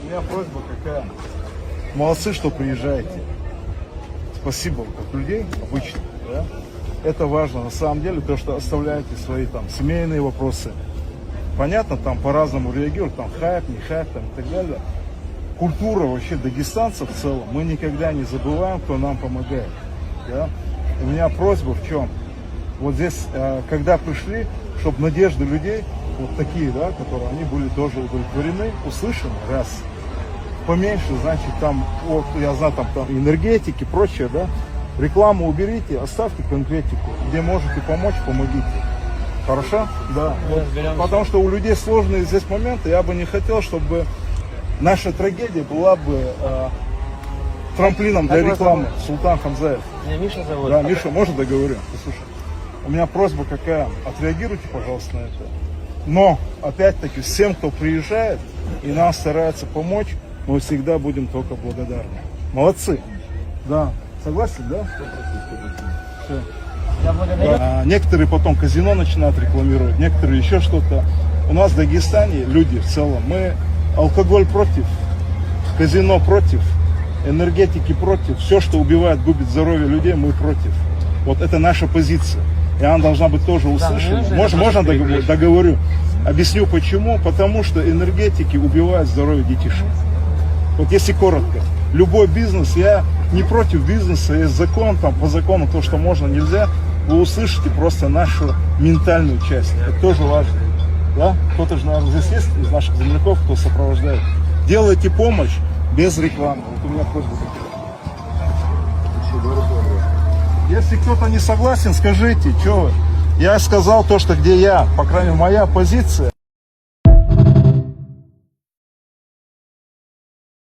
меня просьба какая. Молодцы, что приезжаете. Спасибо от людей обычно. Да? Это важно на самом деле, то, что оставляете свои там семейные вопросы. Понятно, там по-разному реагируют, там хайп, не хайп, там, и так далее. Культура вообще дагестанцев в целом, мы никогда не забываем, кто нам помогает. Да? У меня просьба в чем? Вот здесь, когда пришли, чтобы надежды людей, вот такие, да, которые они были тоже удовлетворены, услышаны, раз. Поменьше, значит, там, вот, я знаю, там энергетики, прочее, да. Рекламу уберите, оставьте конкретику. Где можете помочь, помогите. Хорошо? Да. Вот, потому что у людей сложные здесь моменты, я бы не хотел, чтобы наша трагедия была бы трамплином для рекламы. Султан Хамзаев. Меня Миша зовут. Да, Миша, можно договорю? Послушай, у меня просьба какая, отреагируйте, пожалуйста, на это. Но, опять-таки, всем, кто приезжает и нам старается помочь, мы всегда будем только благодарны. Молодцы. Да. Согласен, да? Все. Я благодарю. Некоторые потом казино начинают рекламировать, некоторые еще что-то. У нас в Дагестане люди в целом, мы алкоголь против, казино против, энергетики против, все, что убивает, губит здоровье людей, мы против. Вот это наша позиция. И она должна быть тоже услышана. Можно договорю? Объясню почему. Потому что энергетики убивают здоровье детишек. Вот если коротко. Любой бизнес, я не против бизнеса, есть закон, там по закону то, что можно, нельзя. Вы услышите просто нашу ментальную часть. Это тоже важно. Да? Кто-то же, наверное, здесь есть из наших земляков, кто сопровождает. Делайте помощь без рекламы. Вот у меня просьба такая. Если кто-то не согласен, скажите, что вы. Я сказал то, что где я, по крайней мере, моя позиция.